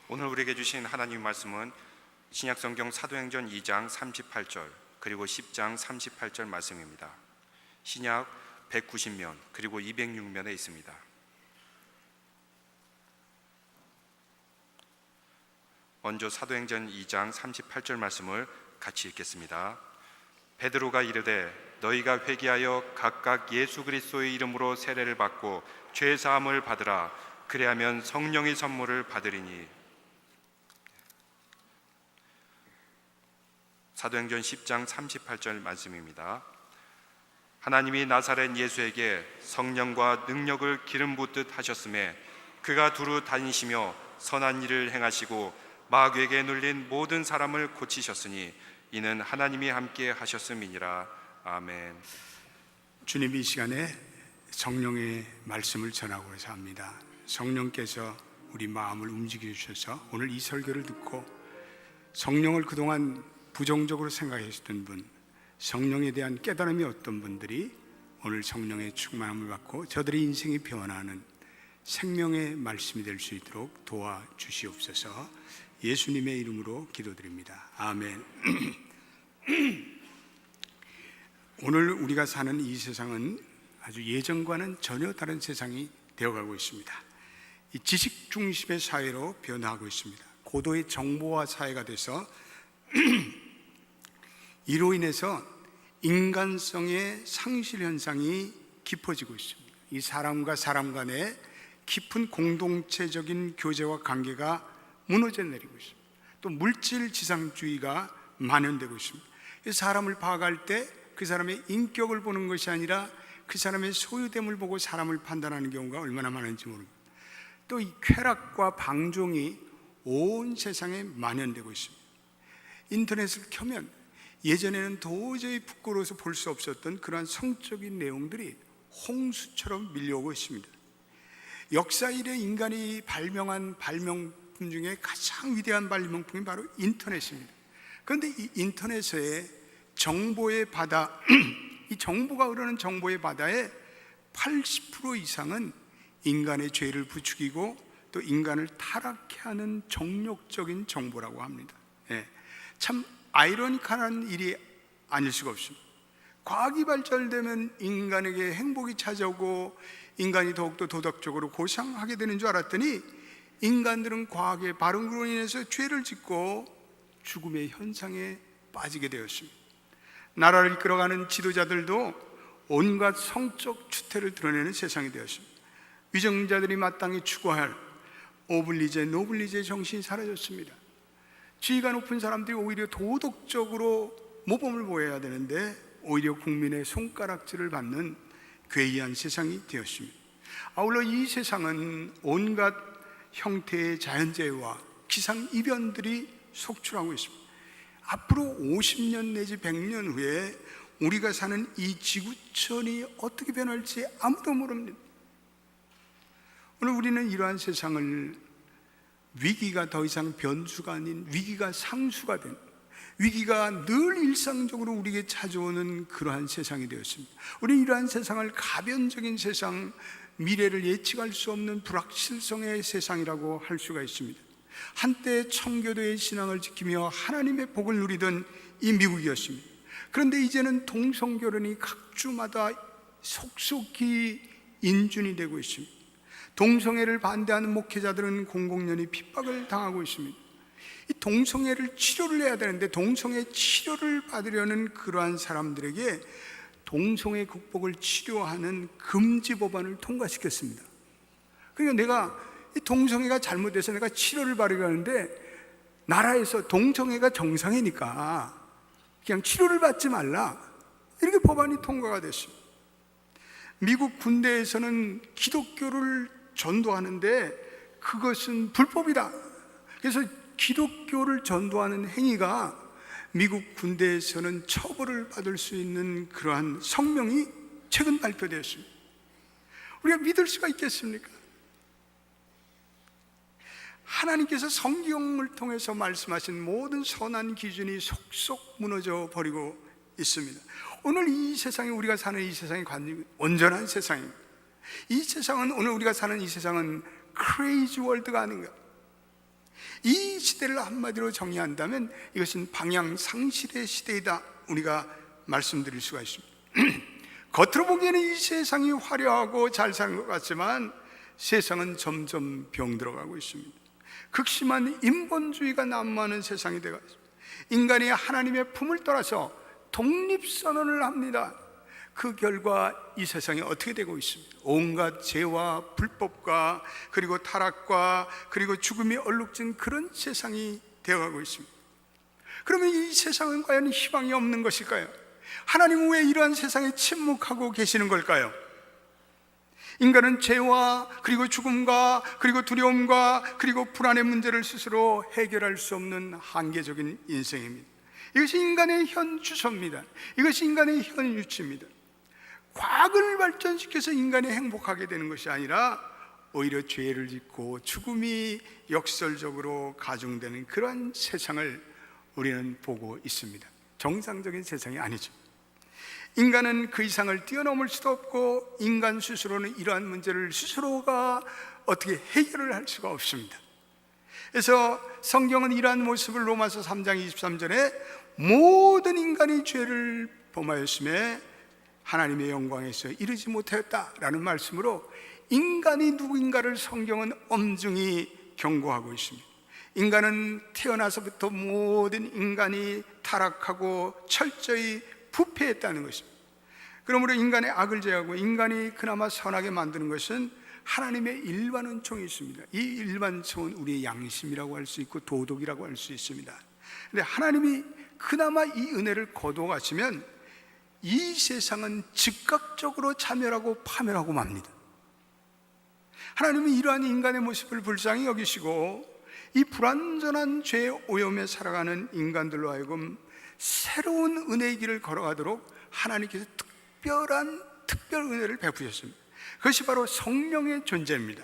오늘 우리에게 주신 하나님의 말씀은 신약성경 사도행전 2장 38절 그리고 10장 38절 말씀입니다. 신약 190면 그리고 206면에 있습니다. 먼저 사도행전 2장 38절 말씀을 같이 읽겠습니다. 베드로가 이르되 너희가 회개하여 각각 예수 그리스도의 이름으로 세례를 받고 죄 사함을 받으라. 그래야면 성령의 선물을 받으리니. 사도행전 10장 38절 말씀입니다. 하나님이 나사렛 예수에게 성령과 능력을 기름 붓듯 하셨음에 그가 두루 다니시며 선한 일을 행하시고 마귀에게 눌린 모든 사람을 고치셨으니 이는 하나님이 함께 하셨음이니라. 아멘. 주님이 이 시간에 성령의 말씀을 전하고 해서 합니다. 성령께서 우리 마음을 움직여 주셔서 오늘 이 설교를 듣고 성령을 그동안 부정적으로 생각하셨던 분, 성령에 대한 깨달음이 어떤 분들이 오늘 성령의 충만함을 받고 저들의 인생이 변화하는 생명의 말씀이 될 수 있도록 도와주시옵소서. 예수님의 이름으로 기도드립니다. 아멘. 오늘 우리가 사는 이 세상은 아주 예전과는 전혀 다른 세상이 되어가고 있습니다. 이 지식 중심의 사회로 변화하고 있습니다. 고도의 정보화 사회가 돼서 이로 인해서 인간성의 상실 현상이 깊어지고 있습니다. 이 사람과 사람 간의 깊은 공동체적인 교제와 관계가 무너져 내리고 있습니다. 또 물질 지상주의가 만연되고 있습니다. 사람을 파악할 때 그 사람의 인격을 보는 것이 아니라 그 사람의 소유됨을 보고 사람을 판단하는 경우가 얼마나 많은지 모릅니다. 또 이 쾌락과 방종이 온 세상에 만연되고 있습니다. 인터넷을 켜면 예전에는 도저히 부끄러워서 볼 수 없었던 그러한 성적인 내용들이 홍수처럼 밀려오고 있습니다. 역사 이래 인간이 발명한 발명품 중에 가장 위대한 발명품이 바로 인터넷입니다. 그런데 이 인터넷의 정보의 바다, 이 정보가 흐르는 정보의 바다의 80% 이상은 인간의 죄를 부추기고 또 인간을 타락케 하는 정욕적인 정보라고 합니다. 참 아이러니컬한 일이 아닐 수가 없습니다. 과학이 발달되면 인간에게 행복이 찾아오고 인간이 더욱더 도덕적으로 고상하게 되는 줄 알았더니 인간들은 과학의 발흥으로 인해서 죄를 짓고 죽음의 현상에 빠지게 되었습니다. 나라를 이끌어가는 지도자들도 온갖 성적 추태를 드러내는 세상이 되었습니다. 위정자들이 마땅히 추구할 오블리제, 노블리제 정신이 사라졌습니다. 지위가 높은 사람들이 오히려 도덕적으로 모범을 보여야 되는데 오히려 국민의 손가락질을 받는 괴이한 세상이 되었습니다. 아울러 이 세상은 온갖 형태의 자연재해와 기상이변들이 속출하고 있습니다. 앞으로 50년 내지 100년 후에 우리가 사는 이 지구촌이 어떻게 변할지 아무도 모릅니다. 오늘 우리는 이러한 세상을 위기가 더 이상 변수가 아닌 위기가 상수가 된, 위기가 늘 일상적으로 우리에게 찾아오는 그러한 세상이 되었습니다. 우리는 이러한 세상을 가변적인 세상, 미래를 예측할 수 없는 불확실성의 세상이라고 할 수가 있습니다. 한때 청교도의 신앙을 지키며 하나님의 복을 누리던 이 미국이었습니다. 그런데 이제는 동성결혼이 각 주마다 속속히 인준이 되고 있습니다. 동성애를 반대하는 목회자들은 공공연히 핍박을 당하고 있습니다. 이 동성애를 치료를 해야 되는데 동성애 치료를 받으려는 그러한 사람들에게 동성애 극복을 치료하는 금지 법안을 통과시켰습니다. 그러니까 내가 이 동성애가 잘못돼서 내가 치료를 받으려 하는데 나라에서 동성애가 정상이니까 그냥 치료를 받지 말라, 이렇게 법안이 통과가 됐습니다. 미국 군대에서는 기독교를 전도하는데 그것은 불법이다. 그래서 기독교를 전도하는 행위가 미국 군대에서는 처벌을 받을 수 있는 그러한 성명이 최근 발표되었습니다. 우리가 믿을 수가 있겠습니까? 하나님께서 성경을 통해서 말씀하신 모든 선한 기준이 속속 무너져 버리고 있습니다. 오늘 이 세상이, 우리가 사는 이 세상이 온전한 세상입니다. 이 세상은, 오늘 우리가 사는 이 세상은 크레이지 월드가 아닌가. 이 시대를 한마디로 정의한다면 이것은 방향상실의 시대이다, 우리가 말씀드릴 수가 있습니다. 겉으로 보기에는 이 세상이 화려하고 잘 사는 것 같지만 세상은 점점 병들어가고 있습니다. 극심한 인본주의가 난무하는 세상이 되어 있습니다. 인간이 하나님의 품을 떠나서 독립선언을 합니다. 그 결과 이 세상이 어떻게 되고 있습니다. 온갖 죄와 불법과 그리고 타락과 그리고 죽음이 얼룩진 그런 세상이 되어가고 있습니다. 그러면 이 세상은 과연 희망이 없는 것일까요? 하나님은 왜 이러한 세상에 침묵하고 계시는 걸까요? 인간은 죄와 그리고 죽음과 그리고 두려움과 그리고 불안의 문제를 스스로 해결할 수 없는 한계적인 인생입니다. 이것이 인간의 현 주소입니다. 이것이 인간의 현 유치입니다. 과학을 발전시켜서 인간이 행복하게 되는 것이 아니라 오히려 죄를 짓고 죽음이 역설적으로 가중되는 그러한 세상을 우리는 보고 있습니다. 정상적인 세상이 아니죠. 인간은 그 이상을 뛰어넘을 수도 없고 인간 스스로는 이러한 문제를 스스로가 어떻게 해결을 할 수가 없습니다. 그래서 성경은 이러한 모습을 로마서 3장 23절에 모든 인간이 죄를 범하였음에 하나님의 영광에서 이르지 못하였다라는 말씀으로 인간이 누구인가를 성경은 엄중히 경고하고 있습니다. 인간은 태어나서부터 모든 인간이 타락하고 철저히 부패했다는 것입니다. 그러므로 인간의 악을 제하고 인간이 그나마 선하게 만드는 것은 하나님의 일반 은총이 있습니다. 이 일반 은총은 우리의 양심이라고 할 수 있고 도덕이라고 할 수 있습니다. 그런데 하나님이 그나마 이 은혜를 거둬가시면 이 세상은 즉각적으로 자멸하고 파멸하고 맙니다. 하나님은 이러한 인간의 모습을 불쌍히 여기시고 이 불완전한 죄의 오염에 살아가는 인간들로 하여금 새로운 은혜의 길을 걸어가도록 하나님께서 특별 은혜를 베푸셨습니다. 그것이 바로 성령의 존재입니다.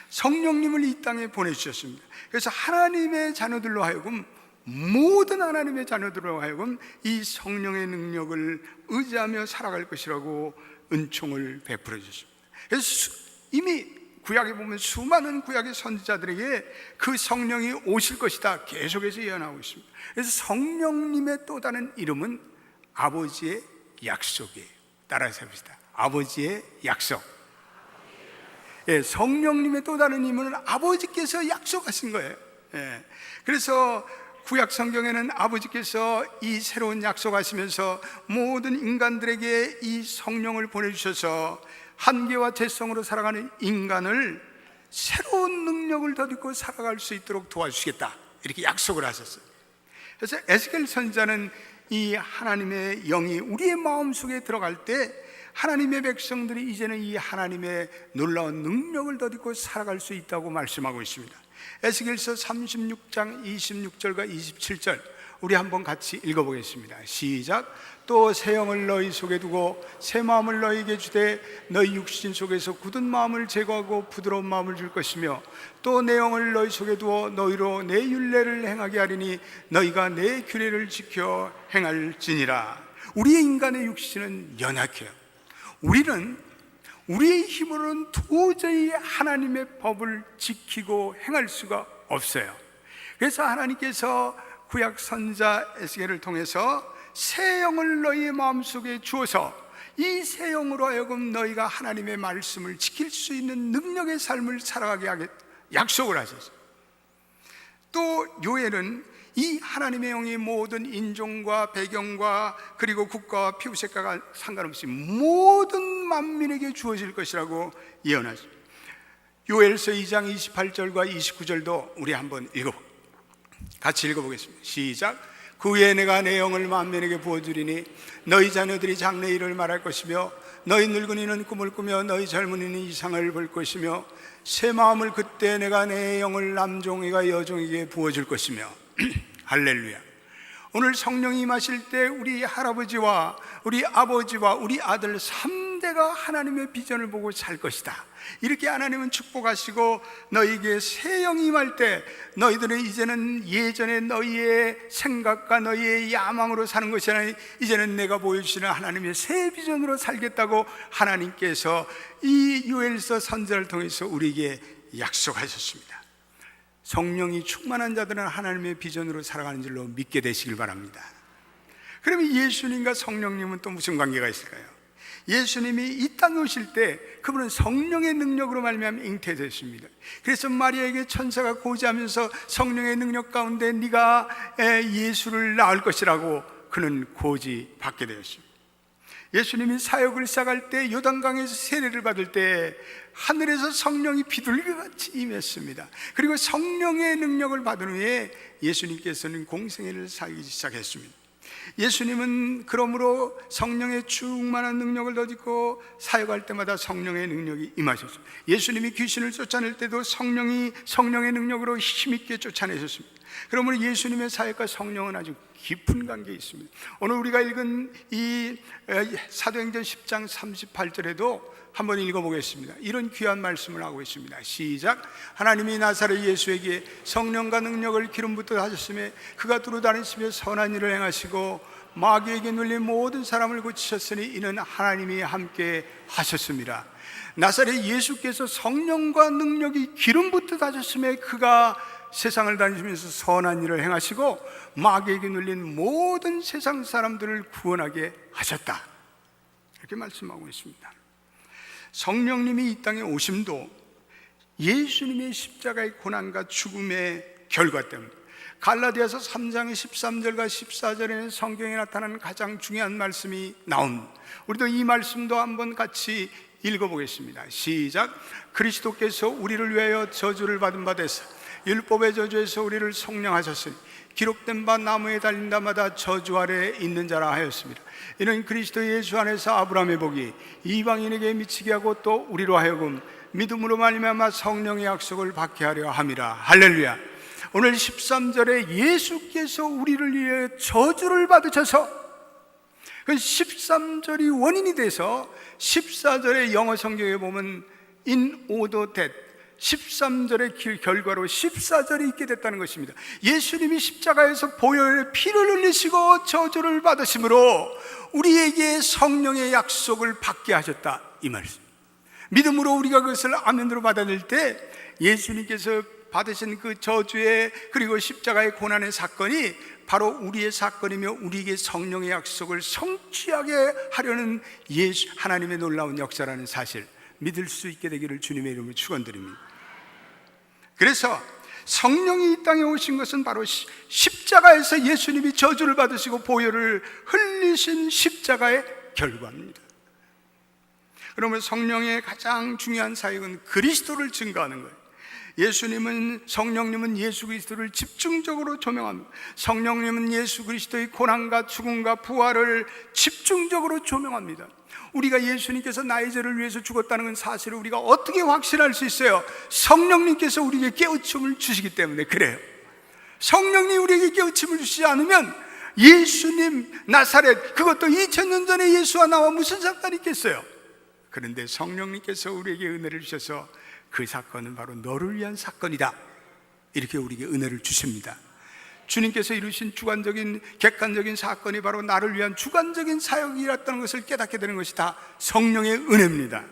성령님을 이 땅에 보내주셨습니다. 그래서 하나님의 자녀들로 하여금, 모든 하나님의 자녀들로 하여금 이 성령의 능력을 의지하며 살아갈 것이라고 은총을 베풀어 주셨습니다. 그래서 이미 구약에 보면 수많은 구약의 선지자들에게 그 성령이 오실 것이다 계속해서 예언하고 있습니다. 그래서 성령님의 또 다른 이름은 아버지의 약속이에요. 따라서 해봅시다. 아버지의 약속. 예, 성령님의 또 다른 이름은 아버지께서 약속하신 거예요. 예, 그래서 구약 성경에는 아버지께서 이 새로운 약속하시면서 모든 인간들에게 이 성령을 보내주셔서 한계와 죄성으로 살아가는 인간을 새로운 능력을 덧입고 살아갈 수 있도록 도와주시겠다, 이렇게 약속을 하셨어요. 그래서 에스겔 선지자는 이 하나님의 영이 우리의 마음속에 들어갈 때 하나님의 백성들이 이제는 이 하나님의 놀라운 능력을 덧입고 살아갈 수 있다고 말씀하고 있습니다. 에스겔서 36장 26절과 27절 우리 한번 같이 읽어보겠습니다. 시작. 또 새 영을 너희 속에 두고 새 마음을 너희에게 주되 너희 육신 속에서 굳은 마음을 제거하고 부드러운 마음을 줄 것이며 또 내 영을 너희 속에 두어 너희로 내 율례를 행하게 하리니 너희가 내 규례를 지켜 행할지니라. 우리의 인간의 육신은 연약해요. 우리는 우리의 힘으로는 도저히 하나님의 법을 지키고 행할 수가 없어요. 그래서 하나님께서 구약 선지자 에스겔을 통해서 새 영을 너희의 마음속에 주어서 이 새 영으로 하여금 너희가 하나님의 말씀을 지킬 수 있는 능력의 삶을 살아가게 하게 약속을 하셨어요. 또 요엘은 이 하나님의 영이 모든 인종과 배경과 그리고 국가와 피부색깔과 상관없이 모든 만민에게 주어질 것이라고 예언하십니다. 요엘서 2장 28절과 29절도 우리 한번 같이 읽어보겠습니다. 시작. 그 후에 내가 내 영을 만민에게 부어주리니 너희 자녀들이 장래일을 말할 것이며 너희 늙은이는 꿈을 꾸며 너희 젊은이는 이상을 볼 것이며 새 마음을 그때 내가 내 영을 남종이가 여종에게 부어줄 것이며 할렐루야. 오늘 성령이 임하실 때 우리 할아버지와 우리 아버지와 우리 아들 3대가 하나님의 비전을 보고 살 것이다, 이렇게 하나님은 축복하시고 너희에게 새 영이 임할 때 너희들은 이제는 예전에 너희의 생각과 너희의 야망으로 사는 것이 아니라 이제는 내가 보여주시는 하나님의 새 비전으로 살겠다고 하나님께서 이 요엘서 선지자를 통해서 우리에게 약속하셨습니다. 성령이 충만한 자들은 하나님의 비전으로 살아가는 줄로 믿게 되시길 바랍니다. 그러면 예수님과 성령님은 또 무슨 관계가 있을까요? 예수님이 이 땅에 오실 때 그분은 성령의 능력으로 말미암아 잉태되셨습니다. 그래서 마리아에게 천사가 고지하면서 성령의 능력 가운데 네가 예수를 낳을 것이라고 그는 고지받게 되었습니다. 예수님이 사역을 시작할 때 요단강에서 세례를 받을 때 하늘에서 성령이 비둘기같이 임했습니다. 그리고 성령의 능력을 받은 후에 예수님께서는 공생애를 살기 시작했습니다. 예수님은 그러므로 성령의 충만한 능력을 덧입고 사역할 때마다 성령의 능력이 임하셨습니다. 예수님이 귀신을 쫓아낼 때도 성령의 능력으로 힘있게 쫓아내셨습니다. 그러므로 예수님의 사역과 성령은 아주 깊은 관계에 있습니다. 오늘 우리가 읽은 이 사도행전 10장 38절에도 한번 읽어보겠습니다. 이런 귀한 말씀을 하고 있습니다. 시작. 하나님이 나사렛 예수에게 성령과 능력을 기름 붓듯 하셨으며 그가 두루 다니시며 선한 일을 행하시고 마귀에게 눌린 모든 사람을 고치셨으니 이는 하나님이 함께 하셨습니다. 나사렛 예수께서 성령과 능력이 기름 붓듯 하셨으며 그가 세상을 다니시면서 선한 일을 행하시고 마귀에게 눌린 모든 세상 사람들을 구원하게 하셨다, 이렇게 말씀하고 있습니다. 성령님이 이 땅에 오심도 예수님의 십자가의 고난과 죽음의 결과 때문에, 갈라디아서 3장의 13절과 14절에는 성경에 나타나는 가장 중요한 말씀이 나옵니다. 우리도 이 말씀도 한번 같이 읽어보겠습니다. 시작. 그리스도께서 우리를 위하여 저주를 받은 바 되사 율법의 저주에서 우리를 속량하셨으니 기록된 바 나무에 달린 자마다 저주 아래 있는 자라 하였습니다. 이는 그리스도 예수 안에서 아브라함의 복이 이방인에게 미치게 하고 또 우리로 하여금 믿음으로 말미암아 성령의 약속을 받게 하려 함이라. 할렐루야. 오늘 13절에 예수께서 우리를 위해 저주를 받으셔서, 그 13절이 원인이 돼서 14절의 영어 성경에 보면 in order that 13절의 결과로 14절이 있게 됐다는 것입니다. 예수님이 십자가에서 보혈의 피를 흘리시고 저주를 받으심으로 우리에게 성령의 약속을 받게 하셨다, 이 말씀. 믿음으로 우리가 그것을 아멘으로 받아들일 때 예수님께서 받으신 그 저주의 그리고 십자가의 고난의 사건이 바로 우리의 사건이며 우리에게 성령의 약속을 성취하게 하려는 하나님의 놀라운 역사라는 사실 믿을 수 있게 되기를 주님의 이름으로 축원드립니다. 그래서 성령이 이 땅에 오신 것은 바로 십자가에서 예수님이 저주를 받으시고 보혈을 흘리신 십자가의 결과입니다. 그러면 성령의 가장 중요한 사역은 그리스도를 증거하는 거예요. 성령님은 예수 그리스도를 집중적으로 조명합니다. 성령님은 예수 그리스도의 고난과 죽음과 부활을 집중적으로 조명합니다. 우리가 예수님께서 나의 죄를 위해서 죽었다는 건 사실을 우리가 어떻게 확신할 수 있어요? 성령님께서 우리에게 깨우침을 주시기 때문에 그래요. 성령님이 우리에게 깨우침을 주시지 않으면 예수님 나사렛, 그것도 2000년 전에 예수와 나와 무슨 상관이 있겠어요? 그런데 성령님께서 우리에게 은혜를 주셔서 그 사건은 바로 너를 위한 사건이다, 이렇게 우리에게 은혜를 주십니다. 주님께서 이루신 주관적인 객관적인 사건이 바로 나를 위한 주관적인 사역이었다는 것을 깨닫게 되는 것이 다 성령의 은혜입니다.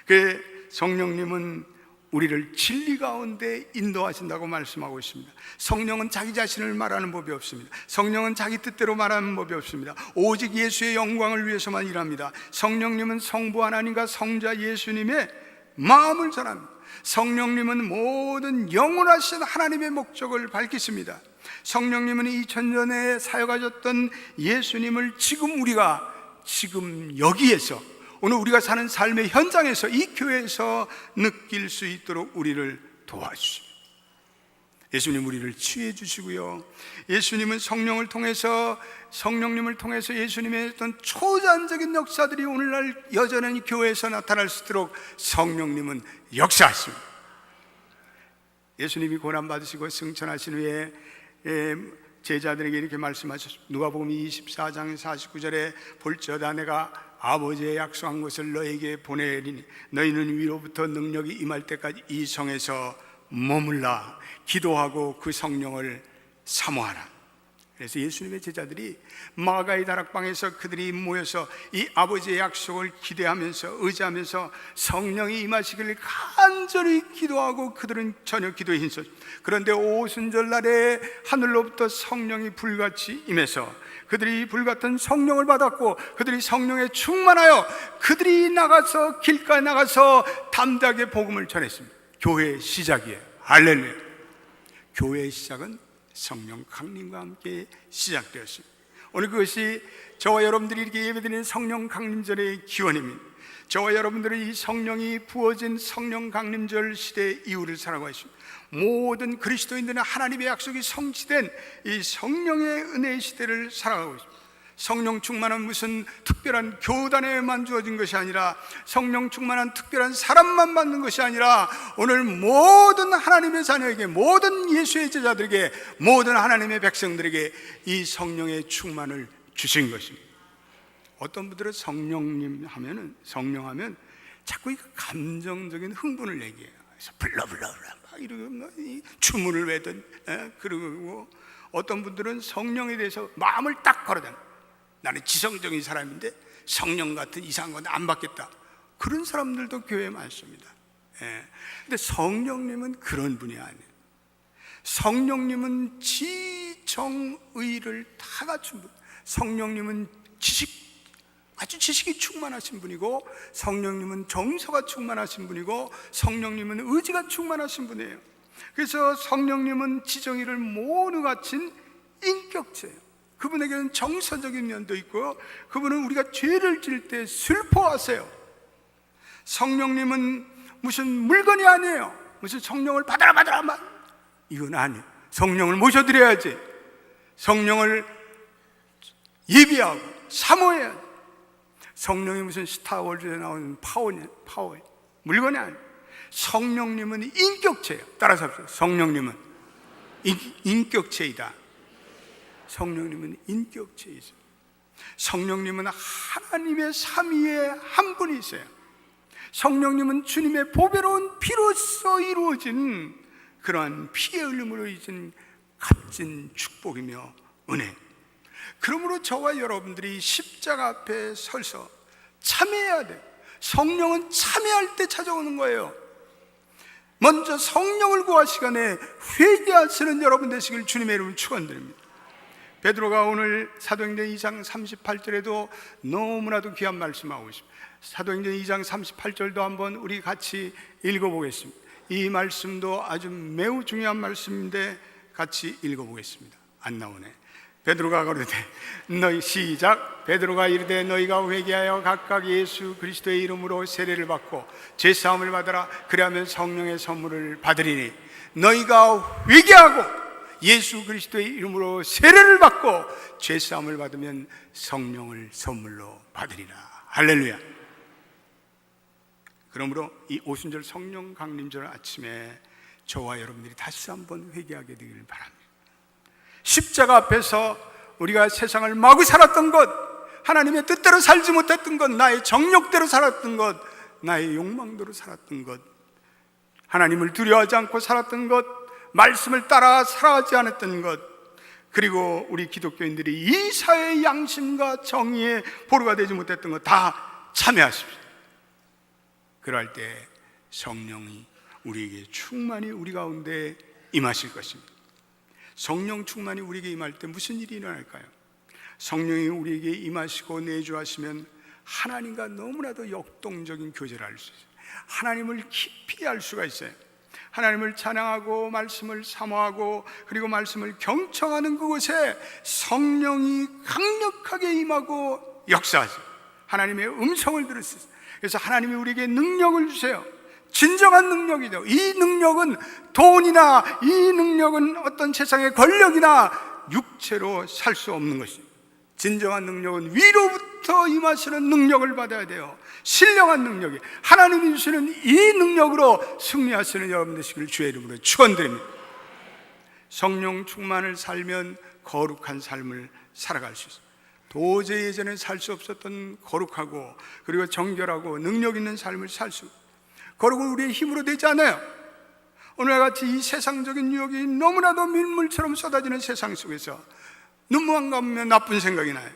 그 성령님은 우리를 진리 가운데 인도하신다고 말씀하고 있습니다. 성령은 자기 자신을 말하는 법이 없습니다. 성령은 자기 뜻대로 말하는 법이 없습니다. 오직 예수의 영광을 위해서만 일합니다. 성령님은 성부 하나님과 성자 예수님의 마음을 전합니다. 성령님은 모든 영원하신 하나님의 목적을 밝히십니다. 성령님은 2000년에 사역하셨던 예수님을 지금 여기에서, 오늘 우리가 사는 삶의 현장에서, 이 교회에서 느낄 수 있도록 우리를 도와주십니다. 예수님 우리를 치유해 주시고요, 예수님은 성령님을 통해서 예수님의 어떤 초자연적인 역사들이 오늘날 여전히 교회에서 나타날 수 있도록 성령님은 역사하십니다. 예수님이 고난받으시고 승천하신 후에 제자들에게 이렇게 말씀하셨습니다. 누가복음 24장 49절에 볼지어다 내가 아버지의 약속한 것을 너에게 보내리니 너희는 위로부터 능력이 임할 때까지 이 성에서 머물라, 기도하고 그 성령을 사모하라. 그래서 예수님의 제자들이 마가의 다락방에서 그들이 모여서 이 아버지의 약속을 기대하면서 의지하면서 성령이 임하시기를 간절히 기도하고 그들은 전혀 기도에 힘썼. 그런데 오순절 날에 하늘로부터 성령이 불같이 임해서 그들이 불같은 성령을 받았고 그들이 성령에 충만하여 그들이 나가서 길가에 나가서 담대하게 복음을 전했습니다. 교회의 시작이에요. 할렐루야. 교회의 시작은 성령 강림과 함께 시작되었습니다. 오늘 그것이 저와 여러분들이 이렇게 예배드리는 성령 강림절의 기원입니다. 저와 여러분들은 이 성령이 부어진 성령 강림절 시대 이후를 살아가고 있습니다. 모든 그리스도인들은 하나님의 약속이 성취된 이 성령의 은혜의 시대를 살아가고 있습니다. 성령 충만은 무슨 특별한 교단에만 주어진 것이 아니라 성령 충만한 특별한 사람만 받는 것이 아니라 오늘 모든 하나님의 자녀에게, 모든 예수의 제자들에게, 모든 하나님의 백성들에게 이 성령의 충만을 주신 것입니다. 어떤 분들은 성령 하면 자꾸 감정적인 흥분을 내게 해요. 그래서 불러불러 막 이러고 주문을 외든 그러고, 어떤 분들은 성령에 대해서 마음을 딱 걸어대요. 나는 지성적인 사람인데 성령 같은 이상한 건 안 받겠다. 그런 사람들도 교회에 많습니다. 근데 성령님은 그런 분이 아니에요. 성령님은 지정의를 다 갖춘 분. 성령님은 아주 지식이 충만하신 분이고, 성령님은 정서가 충만하신 분이고, 성령님은 의지가 충만하신 분이에요. 그래서 성령님은 지정의를 모두 갖춘 인격체예요. 그분에게는 정서적인 면도 있고요, 그분은 우리가 죄를 지을 때 슬퍼하세요. 성령님은 무슨 물건이 아니에요. 무슨 성령을 받아라 막 이건 아니에요. 성령을 모셔드려야지. 성령을 예비하고 사모해야지. 성령이 무슨 스타워즈에 나오는 파워 물건이 아니에요. 성령님은 인격체예요. 따라서 합시다. 성령님은 인격체이다. 성령님은 인격체이죠. 성령님은 하나님의 삼위에 한 분이세요. 성령님은 주님의 보배로운 피로써 이루어진 그러한 피의 흘림으로 이진 값진 축복이며 은혜. 그러므로 저와 여러분들이 십자가 앞에 서서 참여해야 돼요. 성령은 참여할 때 찾아오는 거예요. 먼저 성령을 구할 시간에 회개하시는 여러분 되시길 주님의 이름으로 축원드립니다. 베드로가 오늘 사도행전 2장 38절에도 너무나도 귀한 말씀하고 있습니다. 사도행전 2장 38절도 한번 우리 같이 읽어보겠습니다. 이 말씀도 아주 매우 중요한 말씀인데 같이 읽어보겠습니다. 안 나오네. 베드로가 가로되 너희 시작. 베드로가 이르되 너희가 회개하여 각각 예수 그리스도의 이름으로 세례를 받고 죄사함을 받으라. 그리하면 성령의 선물을 받으리니 너희가 회개하고 예수 그리스도의 이름으로 세례를 받고 죄사함을 받으면 성령을 선물로 받으리라. 할렐루야. 그러므로 이 오순절 성령 강림절 아침에 저와 여러분들이 다시 한번 회개하게 되기를 바랍니다. 십자가 앞에서 우리가 세상을 마구 살았던 것, 하나님의 뜻대로 살지 못했던 것, 나의 정욕대로 살았던 것, 나의 욕망대로 살았던 것, 하나님을 두려워하지 않고 살았던 것, 말씀을 따라 살아가지 않았던 것, 그리고 우리 기독교인들이 이 사회의 양심과 정의의 보루가 되지 못했던 것 다 참여하십시오. 그럴 때 성령이 우리에게 충만히 우리 가운데 임하실 것입니다. 성령 충만이 우리에게 임할 때 무슨 일이 일어날까요? 성령이 우리에게 임하시고 내주하시면 하나님과 너무나도 역동적인 교제를 할 수 있어요. 하나님을 깊이 알 수가 있어요. 하나님을 찬양하고 말씀을 사모하고 그리고 말씀을 경청하는 그곳에 성령이 강력하게 임하고 역사하세요. 하나님의 음성을 들을 수 있어요. 그래서 하나님이 우리에게 능력을 주세요. 진정한 능력이죠. 이 능력은 돈이나 이 능력은 어떤 세상의 권력이나 육체로 살 수 없는 것입니다. 진정한 능력은 위로부터 임하시는 능력을 받아야 돼요. 신령한 능력이 하나님이 주시는 이 능력으로 승리하시는 여러분 되시기를 주의 이름으로 축원드립니다. 성령 충만을 살면 거룩한 삶을 살아갈 수 있어요. 도저히 예전에 살 수 없었던 거룩하고 그리고 정결하고 능력 있는 삶을 살 수, 거룩은 우리의 힘으로 되지 않아요. 오늘같이 이 세상적인 유혹이 너무나도 밀물처럼 쏟아지는 세상 속에서 눈만 감으면 나쁜 생각이 나요.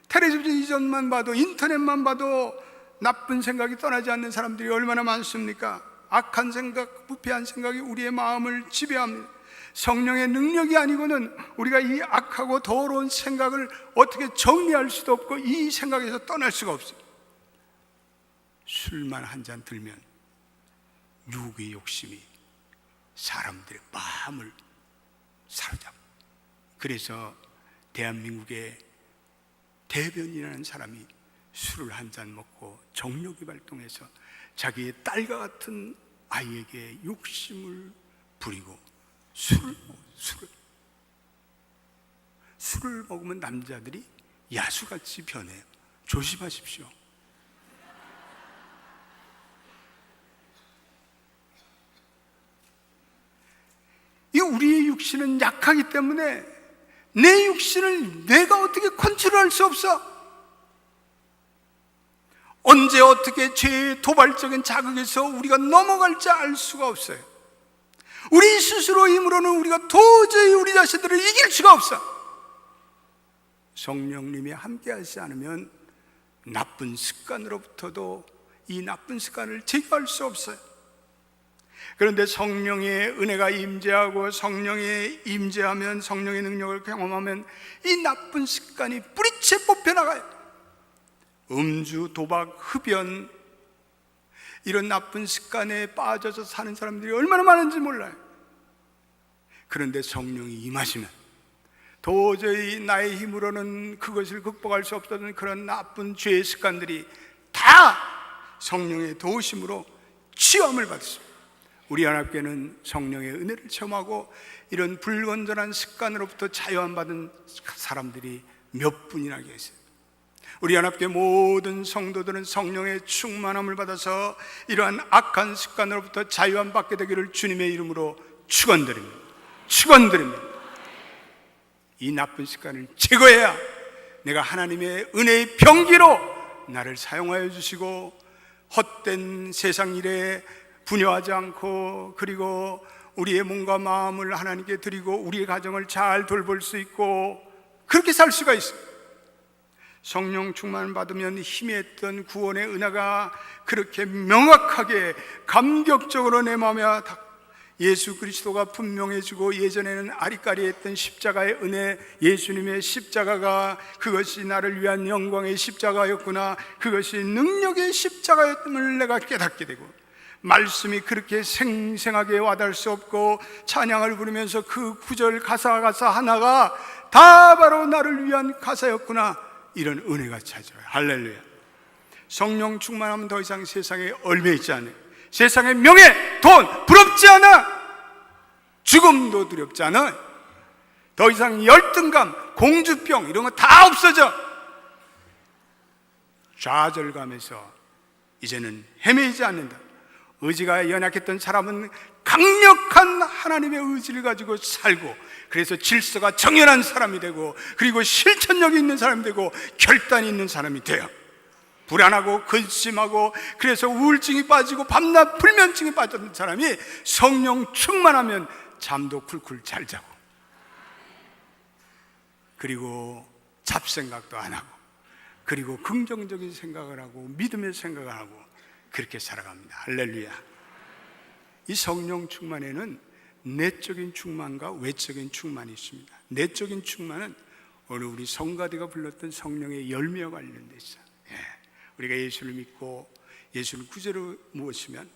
텔레비전만 봐도, 인터넷만 봐도 나쁜 생각이 떠나지 않는 사람들이 얼마나 많습니까? 악한 생각, 부패한 생각이 우리의 마음을 지배합니다. 성령의 능력이 아니고는 우리가 이 악하고 더러운 생각을 어떻게 정리할 수도 없고 이 생각에서 떠날 수가 없어요. 술만 한 잔 들면 육의 욕심이 사람들의 마음을 사로잡고, 그래서 대한민국의 대변인이라는 사람이 술을 한 잔 먹고 정욕이 발동해서 자기의 딸과 같은 아이에게 욕심을 부리고 술을 먹으면 남자들이 야수같이 변해요. 조심하십시오. 이 우리의 육신은 약하기 때문에 내 육신을 내가 어떻게 컨트롤할 수 없어. 언제 어떻게 죄의 도발적인 자극에서 우리가 넘어갈지 알 수가 없어요. 우리 스스로의 힘으로는 우리가 도저히 우리 자신들을 이길 수가 없어. 성령님이 함께하지 않으면 나쁜 습관으로부터도 이 나쁜 습관을 제거할 수 없어요. 그런데 성령의 은혜가 임재하고 성령의 임재하면, 성령의 능력을 경험하면 이 나쁜 습관이 뿌리채 뽑혀나가요. 음주, 도박, 흡연, 이런 나쁜 습관에 빠져서 사는 사람들이 얼마나 많은지 몰라요. 그런데 성령이 임하시면 도저히 나의 힘으로는 그것을 극복할 수 없었던 그런 나쁜 죄의 습관들이 다 성령의 도우심으로 치유함을 받습니다. 우리 연합교회는 성령의 은혜를 체험하고 이런 불건전한 습관으로부터 자유함 받은 사람들이 몇 분이나 계세요. 우리 연합교회 모든 성도들은 성령의 충만함을 받아서 이러한 악한 습관으로부터 자유함 받게 되기를 주님의 이름으로 축원드립니다. 축원드립니다. 이 나쁜 습관을 제거해야 내가 하나님의 은혜의 병기로 나를 사용하여 주시고 헛된 세상 일에 분여하지 않고, 그리고 우리의 몸과 마음을 하나님께 드리고 우리의 가정을 잘 돌볼 수 있고 그렇게 살 수가 있어요. 성령 충만을 받으면 희미했던 구원의 은혜가 그렇게 명확하게 감격적으로 내 마음에 예수 그리스도가 분명해지고, 예전에는 아리까리했던 십자가의 은혜, 예수님의 십자가가 그것이 나를 위한 영광의 십자가였구나, 그것이 능력의 십자가였음을 내가 깨닫게 되고, 말씀이 그렇게 생생하게 와닿을 수 없고 찬양을 부르면서 그 구절 가사 하나가 다 바로 나를 위한 가사였구나, 이런 은혜가 찾아와요. 할렐루야. 성령 충만하면 더 이상 세상에 얽매이지 않아요. 세상의 명예, 돈 부럽지 않아. 죽음도 두렵지 않아. 더 이상 열등감, 공주병 이런 거 다 없어져. 좌절감에서 이제는 헤매이지 않는다. 의지가 연약했던 사람은 강력한 하나님의 의지를 가지고 살고, 그래서 질서가 정연한 사람이 되고, 그리고 실천력이 있는 사람이 되고, 결단이 있는 사람이 돼요. 불안하고 근심하고 그래서 우울증이 빠지고 밤낮 불면증이 빠졌던 사람이 성령 충만하면 잠도 쿨쿨 잘 자고, 그리고 잡생각도 안 하고, 그리고 긍정적인 생각을 하고 믿음의 생각을 하고 그렇게 살아갑니다. 할렐루야. 이 성령 충만에는 내적인 충만과 외적인 충만이 있습니다. 내적인 충만은 오늘 우리 성가대가 불렀던 성령의 열매와 관련돼 있어요. 우리가 예수를 믿고 예수를 구주로 모시면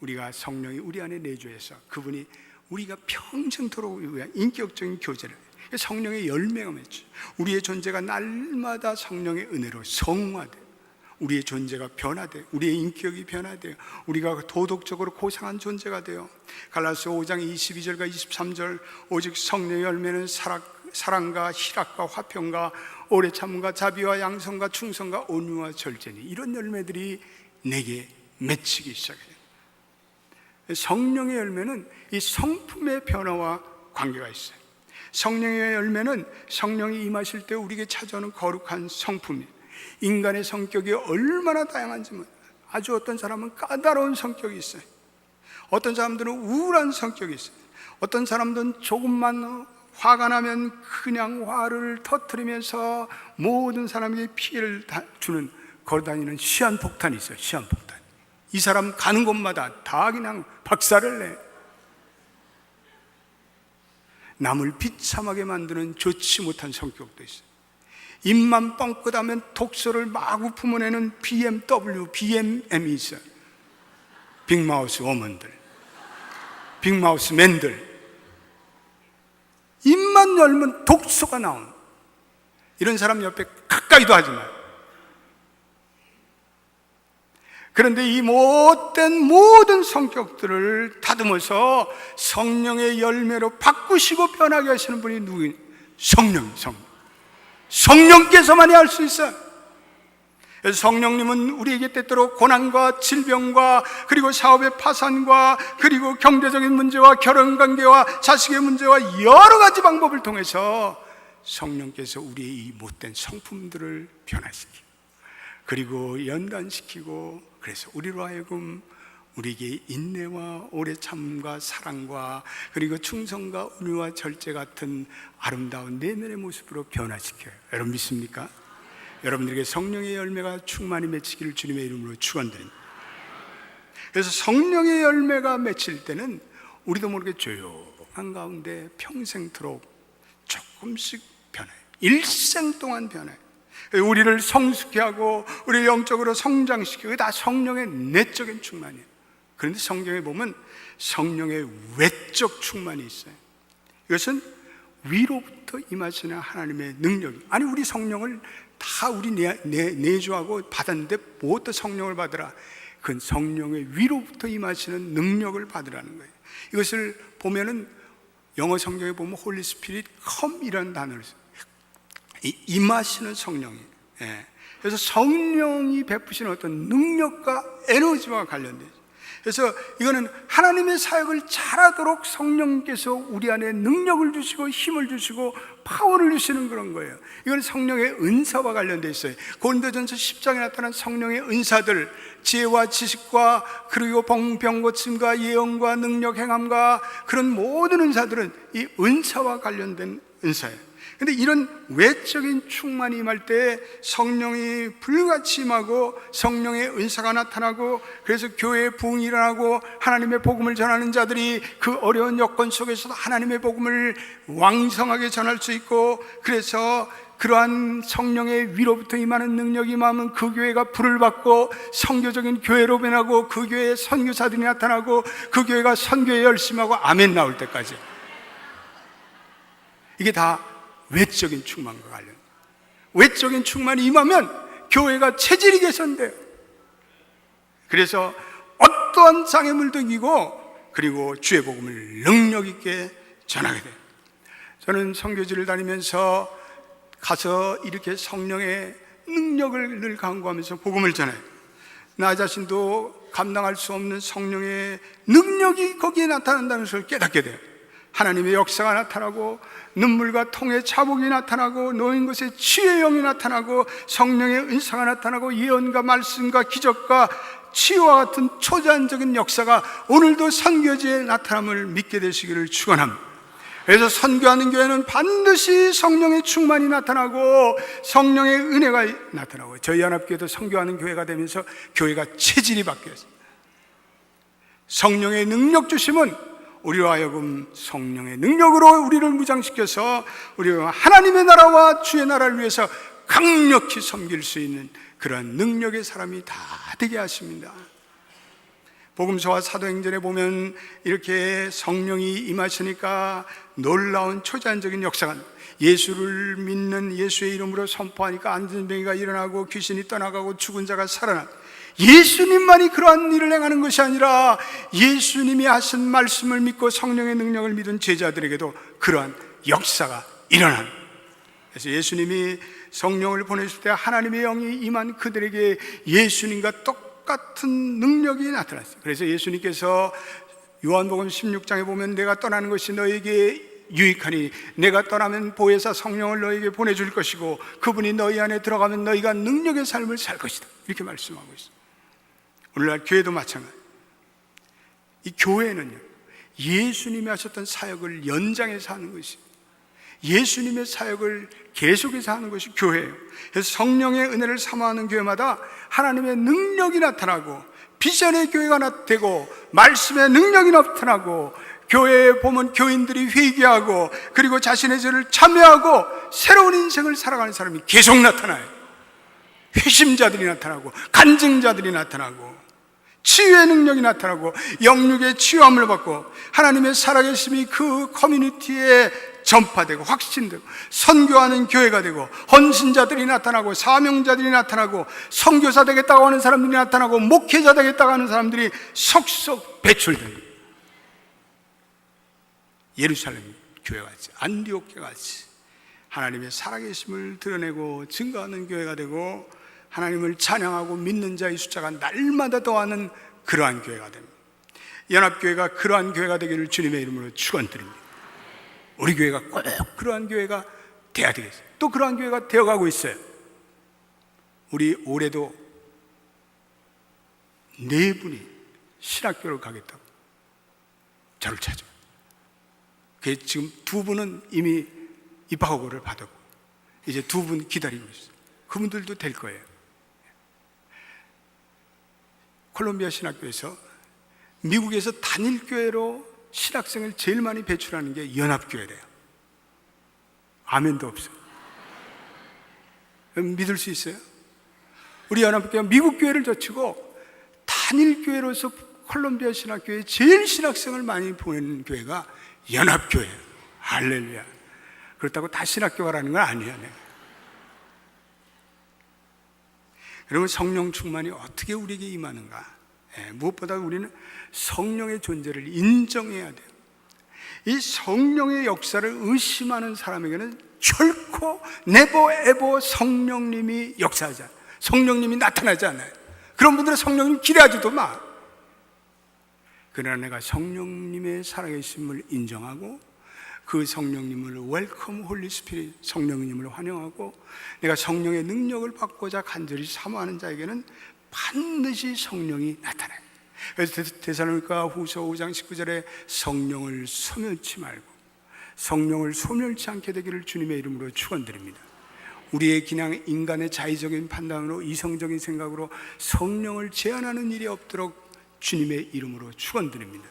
우리가 성령이 우리 안에 내주해서 그분이 우리가 평생토록 위한 인격적인 교제를, 성령의 열매가 맺죠. 우리의 존재가 날마다 성령의 은혜로 성화돼요. 우리의 존재가 변화돼요. 우리의 인격이 변화돼요. 우리가 도덕적으로 고상한 존재가 돼요. 갈라디아서 5장 22절과 23절, 오직 성령의 열매는 사랑과 희락과 화평과 오래 참음과 자비와 양성과 충성과 온유와 절제니, 이런 열매들이 내게 맺히기 시작해요. 성령의 열매는 이 성품의 변화와 관계가 있어요. 성령의 열매는 성령이 임하실 때 우리에게 찾아오는 거룩한 성품이에요. 인간의 성격이 얼마나 다양한지 몰라요. 아주 어떤 사람은 까다로운 성격이 있어요. 어떤 사람들은 우울한 성격이 있어요. 어떤 사람들은 조금만 화가 나면 그냥 화를 터뜨리면서 모든 사람에게 피해를 주는 걸어다니는 시한폭탄이 있어요. 시한폭탄. 이 사람 가는 곳마다 다 그냥 박살을 내. 남을 비참하게 만드는 좋지 못한 성격도 있어요. 입만 뻥끗하면 독소를 마구 품어내는 BMW, BMM이 있어요. 빅마우스 워먼들, 빅마우스 맨들. 입만 열면 독소가 나오는, 이런 사람 옆에 가까이도 하지 마요. 그런데 이 못된 모든 성격들을 다듬어서 성령의 열매로 바꾸시고 변하게 하시는 분이 누구예요? 성령께서만이 할 수 있어요. 그래서 성령님은 우리에게 때때로 고난과 질병과 그리고 사업의 파산과 그리고 경제적인 문제와 결혼관계와 자식의 문제와 여러 가지 방법을 통해서 성령께서 우리의 이 못된 성품들을 변화시키고 그리고 연단시키고, 그래서 우리로 하여금 우리에게 인내와 오래 참음과 사랑과 그리고 충성과 은혜와 절제 같은 아름다운 내면의 모습으로 변화시켜요. 여러분 믿습니까? 여러분들에게 성령의 열매가 충만히 맺히기를 주님의 이름으로 축원드립니다. 그래서 성령의 열매가 맺힐 때는 우리도 모르게 조용한 가운데 평생토록 조금씩 변해요. 일생 동안 변해요. 우리를 성숙케 하고 우리를 영적으로 성장시키고, 그게 다 성령의 내적인 충만이에요. 그런데 성경에 보면 성령의 외적 충만이 있어요. 이것은 위로부터 임하시는 하나님의 능력이, 아니 우리 성령을 다 우리 내주하고 받았는데 뭐 또 성령을 받으라? 그건 성령의 위로부터 임하시는 능력을 받으라는 거예요. 이것을 보면은 영어 성경에 보면 홀리 스피릿 컴이라는 단어를 써요. 임하시는 성령이. 그래서 성령이 베푸시는 어떤 능력과 에너지와 관련돼요. 그래서 이거는 하나님의 사역을 잘하도록 성령께서 우리 안에 능력을 주시고 힘을 주시고 파워를 주시는 그런 거예요. 이건 성령의 은사와 관련돼 있어요. 고린도전서 10장에 나타난 성령의 은사들, 지혜와 지식과 그리고 병 고침과 예언과 능력 행함과 그런 모든 은사들은 이 은사와 관련된 은사예요. 근데 이런 외적인 충만이 임할 때 성령이 불같이 임하고 성령의 은사가 나타나고, 그래서 교회의 부흥이 일어나고 하나님의 복음을 전하는 자들이 그 어려운 여건 속에서도 하나님의 복음을 왕성하게 전할 수 있고, 그래서 그러한 성령의 위로부터 임하는 능력이 임하면 그 교회가 불을 받고 선교적인 교회로 변하고 그 교회에 선교사들이 나타나고 그 교회가 선교에 열심하고 아멘 나올 때까지. 이게 다 외적인 충만과 관련. 외적인 충만이 임하면 교회가 체질이 개선돼요. 그래서 어떠한 장애물도 이기고 그리고 주의 복음을 능력 있게 전하게 돼요. 저는 선교지를 다니면서 가서 이렇게 성령의 능력을 늘 강구하면서 복음을 전해요. 나 자신도 감당할 수 없는 성령의 능력이 거기에 나타난다는 것을 깨닫게 돼요. 하나님의 역사가 나타나고 눈물과 통의 자복이 나타나고 놓인 것에 치유의 영이 나타나고 성령의 은사가 나타나고 예언과 말씀과 기적과 치유와 같은 초자연적인 역사가 오늘도 선교지에 나타남을 믿게 되시기를 축원합니다. 그래서 선교하는 교회는 반드시 성령의 충만이 나타나고 성령의 은혜가 나타나고, 저희 연합교회도 선교하는 교회가 되면서 교회가 체질이 바뀌었습니다. 성령의 능력 주심은 우리로 하여금 성령의 능력으로 우리를 무장시켜서 우리가 하나님의 나라와 주의 나라를 위해서 강력히 섬길 수 있는 그런 능력의 사람이 다 되게 하십니다. 복음서와 사도행전에 보면 이렇게 성령이 임하시니까 놀라운 초자연적인 역사가, 예수를 믿는 예수의 이름으로 선포하니까 안전병이가 일어나고 귀신이 떠나가고 죽은 자가 살아나, 예수님만이 그러한 일을 행하는 것이 아니라 예수님이 하신 말씀을 믿고 성령의 능력을 믿은 제자들에게도 그러한 역사가 일어나는. 그래서 예수님이 성령을 보내실 때 하나님의 영이 임한 그들에게 예수님과 똑같은 능력이 나타났어요. 그래서 예수님께서 요한복음 16장에 보면 내가 떠나는 것이 너에게 유익하니 내가 떠나면 보혜사 성령을 너에게 보내줄 것이고 그분이 너희 안에 들어가면 너희가 능력의 삶을 살 것이다, 이렇게 말씀하고 있어요. 오늘날 교회도 마찬가지. 이 교회는요, 예수님이 하셨던 사역을 연장해서 하는 것이, 예수님의 사역을 계속해서 하는 것이 교회예요. 그래서 성령의 은혜를 사모하는 교회마다 하나님의 능력이 나타나고, 비전의 교회가 되고, 말씀의 능력이 나타나고, 교회에 보면 교인들이 회개하고, 그리고 자신의 죄를 참회하고 새로운 인생을 살아가는 사람이 계속 나타나요. 회심자들이 나타나고, 간증자들이 나타나고, 치유의 능력이 나타나고, 영육의 치유함을 받고, 하나님의 살아계심이 그 커뮤니티에 전파되고 확신되고, 선교하는 교회가 되고, 헌신자들이 나타나고, 사명자들이 나타나고, 선교사 되겠다고 하는 사람들이 나타나고, 목회자 되겠다고 하는 사람들이 속속 배출됩니다. 예루살렘 교회같이, 안디옥 교회같이 하나님의 살아계심을 드러내고 증거하는 교회가 되고, 하나님을 찬양하고 믿는 자의 숫자가 날마다 더하는 그러한 교회가 됩니다. 연합교회가 그러한 교회가 되기를 주님의 이름으로 축원드립니다. 우리 교회가 꼭 그러한 교회가 돼야 되겠어요. 또 그러한 교회가 되어가고 있어요. 우리 올해도 4분이 신학교를 가겠다고 저를 찾아요. 지금 2분은 이미 입학허가를 받았고, 이제 2분 기다리고 있어요. 그분들도 될 거예요. 콜롬비아 신학교에서, 미국에서 단일교회로 신학생을 제일 많이 배출하는 게 연합교회래요. 아멘도 없어요. 믿을 수 있어요? 우리 연합교회가 미국 교회를 젖히고 단일교회로서 콜롬비아 신학교에 제일 신학생을 많이 보내는 교회가 연합교회예요. 할렐루야. 그렇다고 다 신학교가 라는 건 아니에요. 여러분, 성령 충만이 어떻게 우리에게 임하는가? 무엇보다 우리는 성령의 존재를 인정해야 돼요. 이 성령의 역사를 의심하는 사람에게는 결코 never ever 성령님이 역사하지 않아요. 성령님이 나타나지 않아요. 그런 분들은 성령님 기대하지도 마. 그러나 내가 성령님의 살아계심을 인정하고, 그 성령님을 웰컴 홀리 스피릿, 성령님을 환영하고, 내가 성령의 능력을 받고자 간절히 사모하는 자에게는 반드시 성령이 나타나요. 그래서 데살로니가 후서 5장 19절에 성령을 소멸치 말고, 성령을 소멸치 않게 되기를 주님의 이름으로 축원드립니다. 우리의 그냥 인간의 자의적인 판단으로, 이성적인 생각으로 성령을 제한하는 일이 없도록 주님의 이름으로 축원드립니다.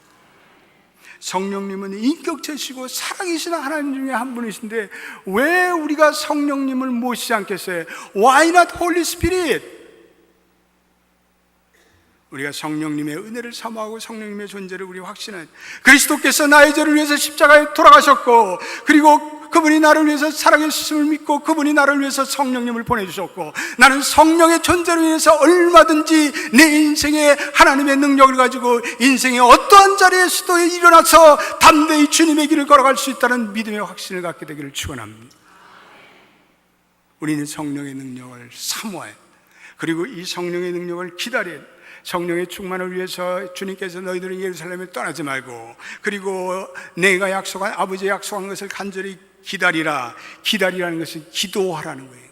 성령님은 인격체시고 살아계신 하나님 중에 한 분이신데 왜 우리가 성령님을 모시지 않겠어요? Why not Holy Spirit? 우리가 성령님의 은혜를 사모하고 성령님의 존재를 우리 확신하는, 그리스도께서 나의 죄를 위해서 십자가에 돌아가셨고, 그리고 그분이 나를 위해서 살아계심을 믿고 그분이 나를 위해서 성령님을 보내주셨고, 나는 성령의 존재를 위해서 얼마든지 내 인생에 하나님의 능력을 가지고 인생의 어떠한 자리에서도 일어나서 담대히 주님의 길을 걸어갈 수 있다는 믿음의 확신을 갖게 되기를 축원합니다. 우리는 성령의 능력을 사모해, 그리고 이 성령의 능력을 기다려야 돼. 성령의 충만을 위해서 주님께서 너희들은 예루살렘을 떠나지 말고, 그리고 내가 약속한, 아버지의 약속한 것을 간절히 기다리라. 기다리라는 것은 기도하라는 거예요.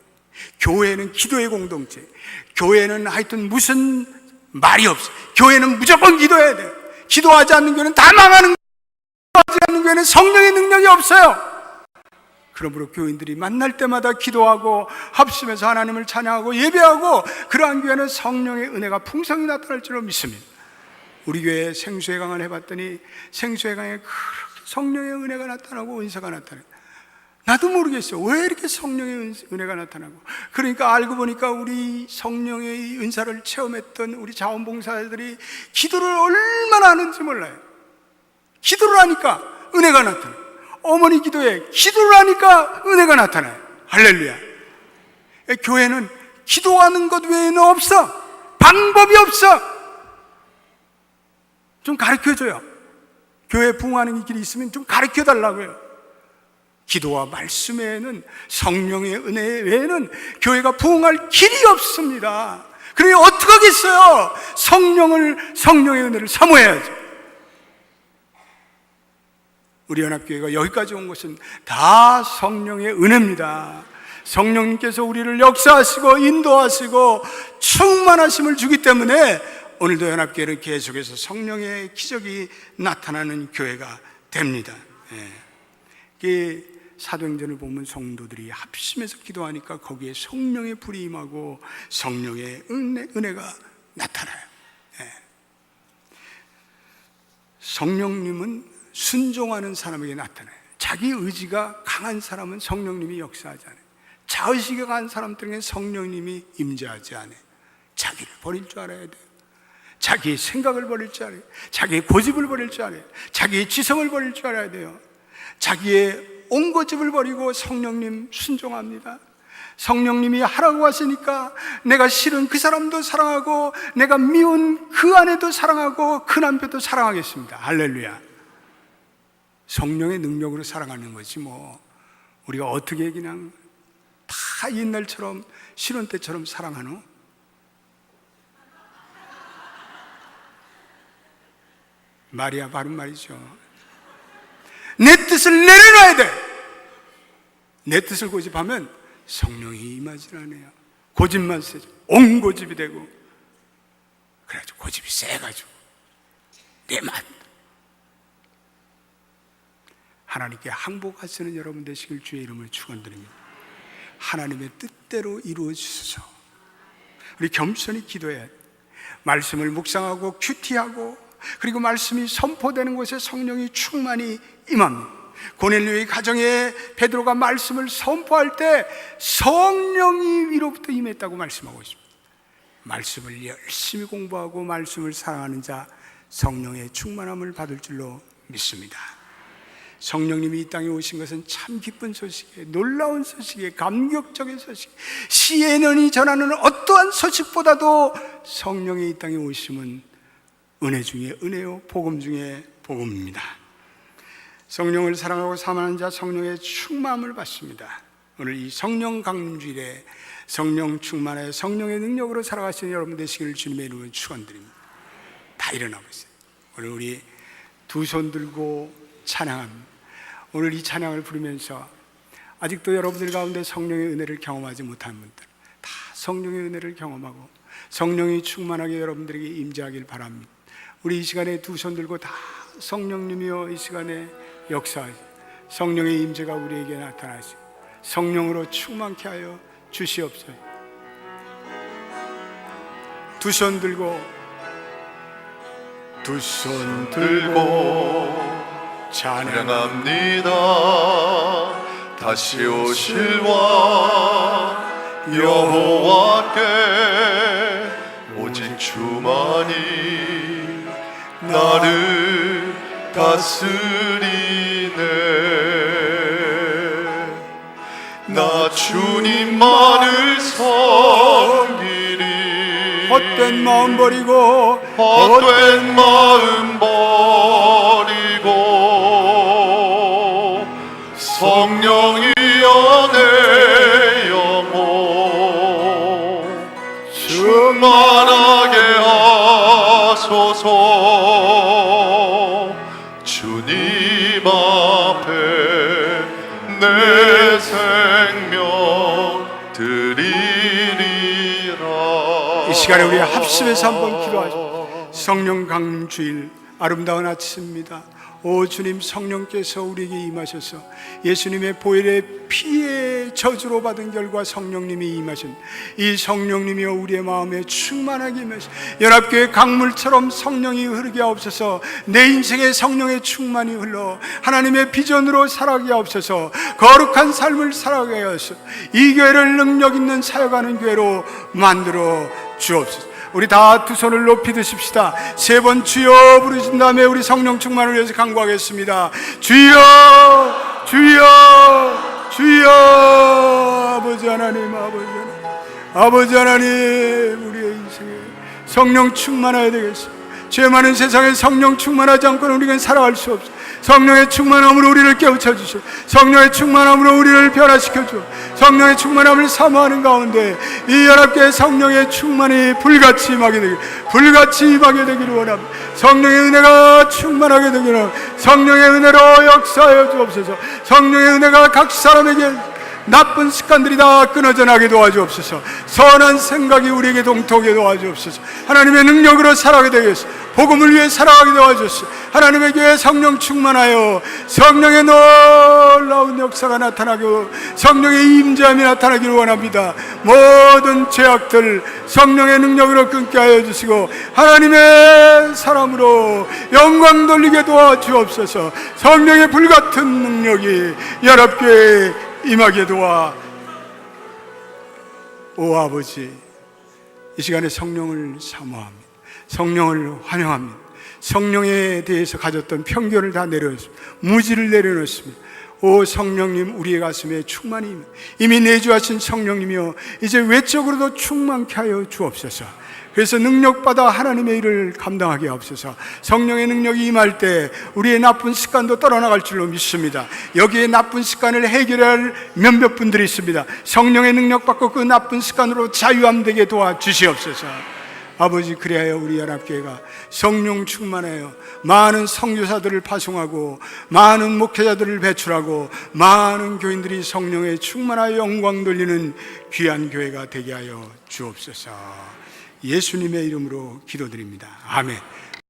교회는 기도의 공동체. 교회는 하여튼 무슨 말이 없어. 교회는 무조건 기도해야 돼요. 기도하지 않는 교회는 다 망하는 거예요. 기도하지 않는 교회는 성령의 능력이 없어요. 그러므로 교인들이 만날 때마다 기도하고 합심해서 하나님을 찬양하고 예배하고, 그러한 교회는 성령의 은혜가 풍성히 나타날 줄로 믿습니다. 우리 교회 생수회강을 해봤더니 생수회강에 그렇게 성령의 은혜가 나타나고 은사가 나타나요. 나도 모르겠어요. 왜 이렇게 성령의 은혜가 나타나고. 그러니까 알고 보니까 우리 성령의 은사를 체험했던 우리 자원봉사자들이 기도를 얼마나 하는지 몰라요. 기도를 하니까 은혜가 나타나요. 어머니 기도에 기도를 하니까 은혜가 나타나요. 할렐루야. 교회는 기도하는 것 외에는 없어. 방법이 없어. 좀 가르쳐줘요. 교회 부흥하는 길이 있으면 좀 가르쳐 달라고요. 기도와 말씀 외에는, 성령의 은혜 외에는 교회가 부흥할 길이 없습니다. 그러니 어떻게 하겠어요? 성령의 은혜를 사모해야죠. 우리 연합교회가 여기까지 온 것은 다 성령의 은혜입니다. 성령님께서 우리를 역사하시고 인도하시고 충만하심을 주기 때문에 오늘도 연합교회는 계속해서 성령의 기적이 나타나는 교회가 됩니다. 사도행전을 보면 성도들이 합심해서 기도하니까 거기에 성령의 불이 임하고 성령의 은혜가 나타나요. 성령님은 순종하는 사람에게 나타나요. 자기 의지가 강한 사람은 성령님이 역사하지 않아요. 자의식이 강한 사람들에게 성령님이 임재하지 않아요. 자기를 버릴 줄 알아야 돼요. 자기의 생각을 버릴 줄 알아요. 자기의 고집을 버릴 줄 알아요. 자기의 지성을 버릴 줄 알아야 돼요. 자기의 옹고집을 버리고 성령님 순종합니다. 성령님이 하라고 하시니까 내가 싫은 그 사람도 사랑하고 내가 미운 그 아내도 사랑하고 그 남편도 사랑하겠습니다. 할렐루야. 성령의 능력으로 사랑하는 거지 뭐 우리가 어떻게 그냥 다 옛날처럼 신혼 때처럼 사랑하노? 말이야 바른 말이죠. 내 뜻을 내려놔야 돼. 내 뜻을 고집하면 성령이 임하지 않아요. 고집만 세죠. 옹고집이 되고 그래가지고 고집이 세가지고 내 맛. 하나님께 항복하시는 여러분 되시길 주의 이름을 축원드립니다. 하나님의 뜻대로 이루어 주소서. 우리 겸손히 기도해야 돼. 말씀을 묵상하고 큐티하고 그리고 말씀이 선포되는 곳에 성령이 충만히 임합니다. 고넬료의 가정에 베드로가 말씀을 선포할 때 성령이 위로부터 임했다고 말씀하고 있습니다. 말씀을 열심히 공부하고 말씀을 사랑하는 자 성령의 충만함을 받을 줄로 믿습니다. 성령님이 이 땅에 오신 것은 참 기쁜 소식이에요. 놀라운 소식이에요. 감격적인 소식. CNN이 전하는 어떠한 소식보다도 성령이 이 땅에 오심은 은혜 중에 은혜요 복음 중에 복음입니다. 성령을 사랑하고 사랑하는 자 성령의 충만함을 받습니다. 오늘 이 성령 강림주일에 성령 충만하여 성령의 능력으로 살아가시는 여러분 되시기를 주님의 이름으로 축원드립니다. 다 일어나 보세요. 오늘 우리 두 손 들고 찬양합니다. 오늘 이 찬양을 부르면서 아직도 여러분들 가운데 성령의 은혜를 경험하지 못한 분들 다 성령의 은혜를 경험하고 성령이 충만하게 여러분들에게 임재하길 바랍니다. 우리 이 시간에 두 손 들고 다 성령님이여 이 시간에 역사하시고 성령의 임재가 우리에게 나타나시고 성령으로 충만케 하여 주시옵소서. 두 손 들고 찬양합니다. 다시 오실 왕 여호와께 오직 주만이 나를 다스리네. 나 주님만을 섬기리. 헛된 마음 버리고 헛된 마음 버리고 성령이여 내 영혼 충만하게 하소서. 주님 앞에 내 생명 드리리라. 이 시간에 우리 합심해서 한번 기도하죠. 성령 강림 주일 아름다운 아침입니다. 오 주님, 성령께서 우리에게 임하셔서 예수님의 보혈의 피의 저주로 받은 결과 성령님이 임하신 이 성령님이여 우리의 마음에 충만하게 임하시 연합교회 강물처럼 성령이 흐르게 하옵소서. 내 인생에 성령의 충만이 흘러 하나님의 비전으로 살아가게 하옵소서. 거룩한 삶을 살아가게 하옵소서. 이 교회를 능력 있는 사역하는 교회로 만들어 주옵소서. 우리 다 두 손을 높이 드십시다. 세 번 주여 부르신 다음에 우리 성령 충만을 위해서 간구하겠습니다. 주여, 주여, 주여. 아버지 하나님, 아버지 하나님, 우리의 인생에 성령 충만해야 되겠습니다. 죄 많은 세상에 성령 충만하지 않고는 우리는 살아갈 수 없어. 성령의 충만함으로 우리를 깨우쳐 주시오. 성령의 충만함으로 우리를 변화시켜 주오. 성령의 충만함을 사모하는 가운데 이 연합교회 성령의 충만이 불같이 임하게 되기를 원합니다. 성령의 은혜가 충만하게 되기를 원합니다. 성령의 은혜로 역사하여 주옵소서. 성령의 은혜가 각 사람에게 나쁜 습관들이 다 끊어져 나게 도와주옵소서. 선한 생각이 우리에게 동토하게 도와주옵소서. 하나님의 능력으로 살아가게 되겠소. 복음을 위해 살아가게 도와주옵소서. 하나님의 교회 성령 충만하여 성령의 놀라운 역사 역사가 나타나고 성령의 임재함이 나타나기를 원합니다. 모든 죄악들 성령의 능력으로 끊게 하여 주시고 하나님의 사람으로 영광 돌리게 도와주옵소서. 성령의 불같은 능력이 연합교회에 임하게 도와. 오 아버지, 이 시간에 성령을 사모합니다. 성령을 환영합니다. 성령에 대해서 가졌던 편견을 다 내려놓습니다. 무지를 내려놓습니다. 오 성령님, 우리의 가슴에 충만히 이미 내주하신 성령님이여, 이제 외적으로도 충만케 하여 주옵소서. 그래서 능력받아 하나님의 일을 감당하게 하옵소서. 성령의 능력이 임할 때 우리의 나쁜 습관도 떠나갈 줄로 믿습니다. 여기에 나쁜 습관을 해결할 몇몇 분들이 있습니다. 성령의 능력 받고 그 나쁜 습관으로 자유함 되게 도와주시옵소서. 아버지, 그리하여 우리 연합교회가 성령 충만하여 많은 선교사들을 파송하고 많은 목회자들을 배출하고 많은 교인들이 성령에 충만하여 영광 돌리는 귀한 교회가 되게 하여 주옵소서. 예수님의 이름으로 기도드립니다. 아멘.